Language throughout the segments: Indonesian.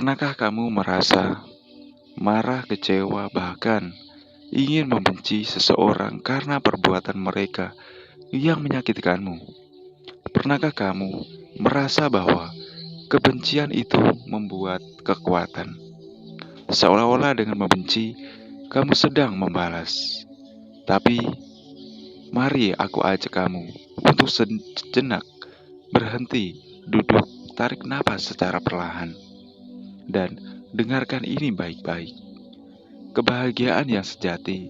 Pernahkah kamu merasa marah, kecewa, bahkan ingin membenci seseorang karena perbuatan mereka yang menyakitkanmu? Pernahkah kamu merasa bahwa kebencian itu membuat kekuatan? Seolah-olah dengan membenci, kamu sedang membalas. Tapi, mari aku ajak kamu untuk sejenak berhenti, duduk, tarik napas secara perlahan, dan dengarkan ini baik-baik. Kebahagiaan yang sejati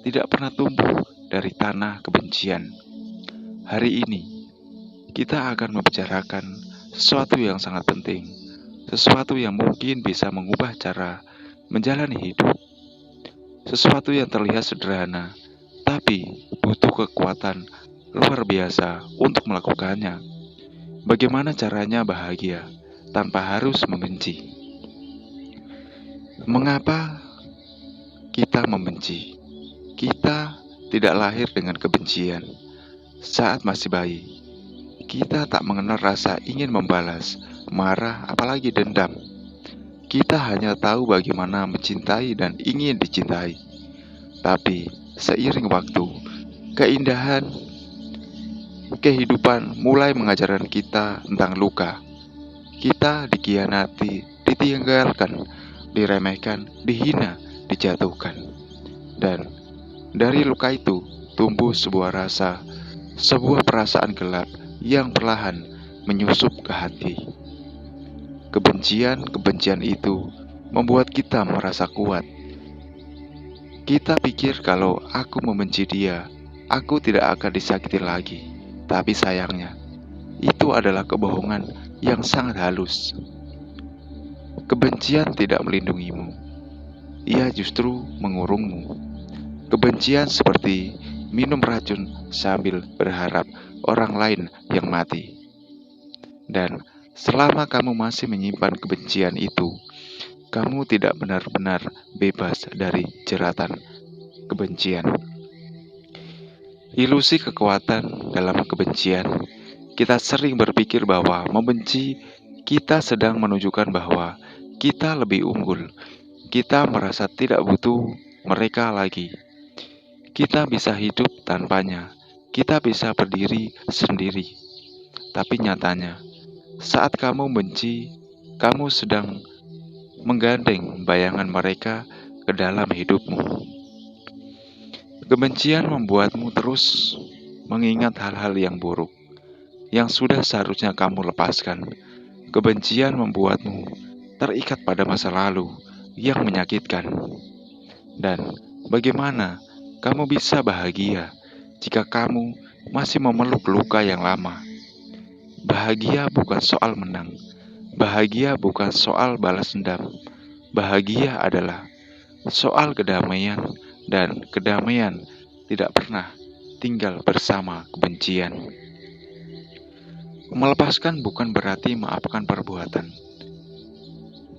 tidak pernah tumbuh dari tanah kebencian. Hari ini, kita akan membicarakan sesuatu yang sangat penting, sesuatu yang mungkin bisa mengubah cara menjalani hidup, sesuatu yang terlihat sederhana, tapi butuh kekuatan luar biasa untuk melakukannya. Bagaimana caranya bahagia tanpa harus membenci? Mengapa kita membenci? Kita tidak lahir dengan kebencian. Saat masih bayi, kita tak mengenal rasa ingin membalas, marah, apalagi dendam. Kita hanya tahu bagaimana mencintai dan ingin dicintai. Tapi seiring waktu, keindahan kehidupan mulai mengajarkan kita tentang luka. Kita dikhianati, ditinggalkan, diremehkan, dihina, dijatuhkan. Dan dari luka itu tumbuh sebuah rasa, sebuah perasaan gelap yang perlahan menyusup ke hati. Kebencian itu membuat kita merasa kuat. Kita pikir kalau aku membenci dia, aku tidak akan disakiti lagi. Tapi sayangnya, itu adalah kebohongan yang sangat halus. Kebencian tidak melindungimu. Ia justru mengurungmu. Kebencian seperti minum racun sambil berharap orang lain yang mati. Dan selama kamu masih menyimpan kebencian itu, kamu tidak benar-benar bebas dari jeratan kebencian. Ilusi kekuatan dalam kebencian. Kita sering berpikir bahwa membenci kita sedang menunjukkan bahwa kita lebih unggul. Kita merasa tidak butuh mereka lagi. Kita bisa hidup tanpanya. Kita bisa berdiri sendiri. Tapi nyatanya, saat kamu benci, kamu sedang menggandeng bayangan mereka ke dalam hidupmu. Kebencian membuatmu terus mengingat hal-hal yang buruk yang sudah seharusnya kamu lepaskan. Kebencian membuatmu terikat pada masa lalu yang menyakitkan. Dan bagaimana kamu bisa bahagia jika kamu masih memeluk luka yang lama? Bahagia bukan soal menang. Bahagia bukan soal balas dendam. Bahagia adalah soal kedamaian, dan kedamaian tidak pernah tinggal bersama kebencian. Melepaskan bukan berarti maafkan perbuatan.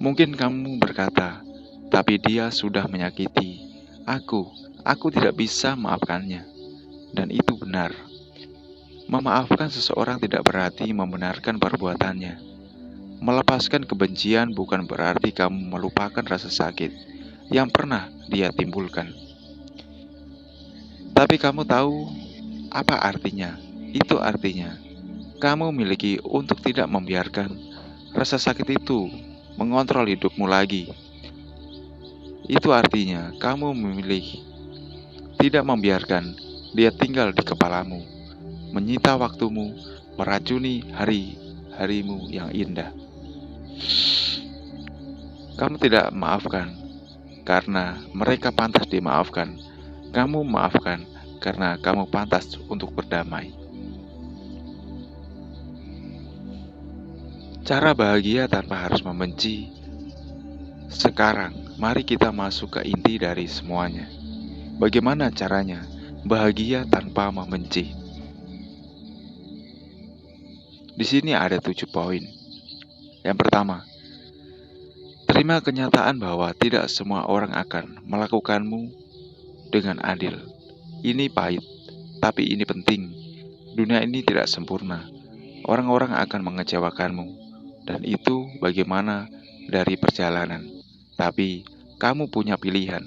Mungkin kamu berkata, tapi dia sudah menyakiti aku tidak bisa maafkannya. Dan itu benar. Memaafkan seseorang tidak berarti membenarkan perbuatannya. Melepaskan kebencian bukan berarti kamu melupakan rasa sakit yang pernah dia timbulkan. Tapi kamu tahu apa artinya? Itu artinya kamu miliki untuk tidak membiarkan rasa sakit itu mengontrol hidupmu lagi. Itu artinya kamu memilih tidak membiarkan dia tinggal di kepalamu, menyita waktumu, meracuni hari-harimu yang indah. Kamu tidak maafkan karena mereka pantas dimaafkan. Kamu maafkan karena kamu pantas untuk berdamai. Cara bahagia tanpa harus membenci. Sekarang, mari kita masuk ke inti dari semuanya. Bagaimana caranya bahagia tanpa membenci? Di sini ada 7 poin. Yang pertama, terima kenyataan bahwa tidak semua orang akan melakukanmu dengan adil. Ini pahit, tapi ini penting. Dunia ini tidak sempurna. Orang-orang akan mengecewakanmu. Dan itu bagaimana dari perjalanan. Tapi kamu punya pilihan.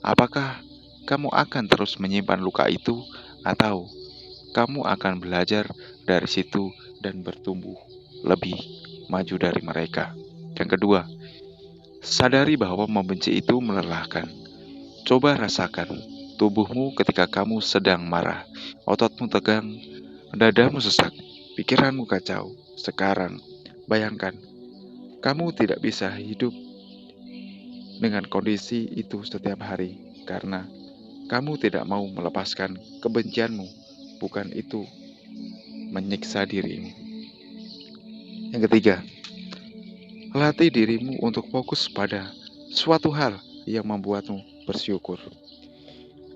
Apakah kamu akan terus menyimpan luka itu, atau kamu akan belajar dari situ dan bertumbuh lebih maju dari mereka? Yang kedua, sadari bahwa membenci itu melelahkan. Coba rasakan tubuhmu ketika kamu sedang marah. Ototmu tegang, dadamu sesak, pikiranmu kacau. Sekarang, bayangkan, kamu tidak bisa hidup dengan kondisi itu setiap hari karena kamu tidak mau melepaskan kebencianmu. Bukan itu menyiksa dirimu. Yang ketiga, latih dirimu untuk fokus pada suatu hal yang membuatmu bersyukur.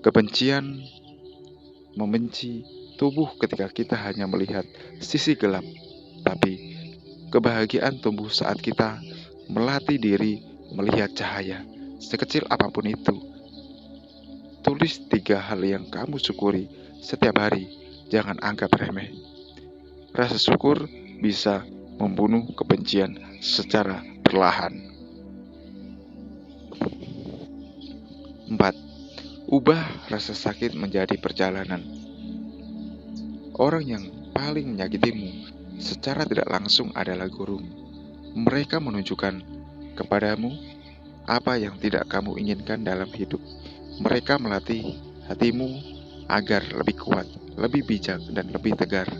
Kebencian, membenci, tumbuh ketika kita hanya melihat sisi gelap, tapi kebahagiaan tumbuh saat kita melatih diri melihat cahaya, sekecil apapun itu. Tulis 3 hal yang kamu syukuri setiap hari, jangan anggap remeh. Rasa syukur bisa membunuh kebencian secara perlahan. 4. Ubah rasa sakit menjadi perjalanan. Orang yang paling menyakitimu secara tidak langsung adalah gurumu. Mereka menunjukkan kepadamu apa yang tidak kamu inginkan dalam hidup. Mereka melatih hatimu agar lebih kuat, lebih bijak, dan lebih tegar.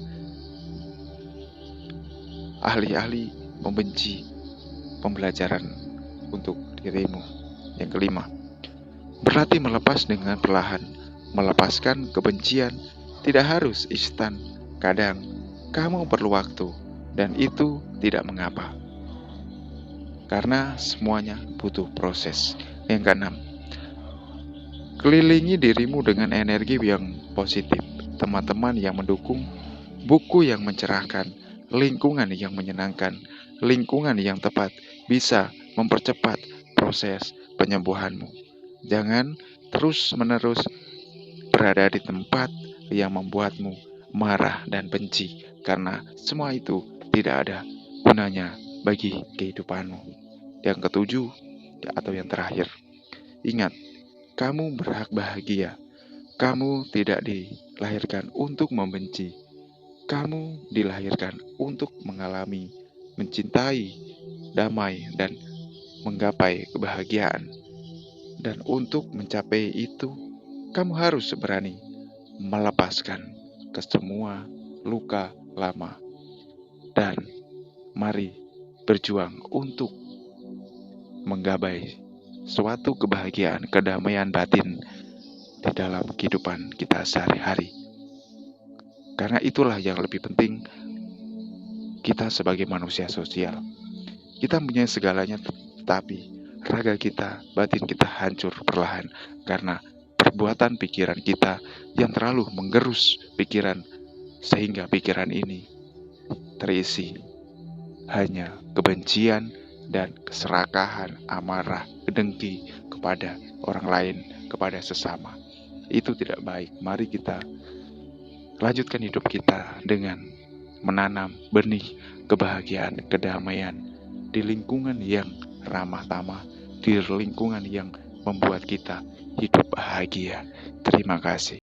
Ahli-ahli membenci pembelajaran untuk dirimu. Yang kelima, berlatih melepas dengan perlahan. Melepaskan kebencian tidak harus instan. Kadang kamu perlu waktu, dan itu tidak mengapa, karena semuanya butuh proses. Yang keenam, kelilingi dirimu dengan energi yang positif, teman-teman yang mendukung, buku yang mencerahkan, lingkungan yang menyenangkan, lingkungan yang tepat bisa mempercepat proses penyembuhanmu. Jangan terus-menerus berada di tempat yang membuatmu marah dan benci, karena semua itu tidak ada gunanya bagi kehidupanmu. Yang ketujuh, atau yang terakhir, ingat, kamu berhak bahagia. Kamu tidak dilahirkan untuk membenci. Kamu dilahirkan untuk mengalami, mencintai, damai, dan menggapai kebahagiaan. Dan untuk mencapai itu, kamu harus berani melepaskan ke semua luka lama. Dan mari berjuang untuk menggapai suatu kebahagiaan, kedamaian batin di dalam kehidupan kita sehari-hari. Karena itulah yang lebih penting, kita sebagai manusia sosial. Kita punya segalanya, tetapi raga kita, batin kita hancur perlahan karena perbuatan pikiran kita yang terlalu menggerus pikiran, sehingga pikiran ini terisi hanya kebencian dan keserakahan, amarah, dengki kepada orang lain, kepada sesama. Itu tidak baik. Mari kita lanjutkan hidup kita dengan menanam benih kebahagiaan, kedamaian di lingkungan yang ramah tamah, di lingkungan yang membuat kita hidup bahagia. Terima kasih.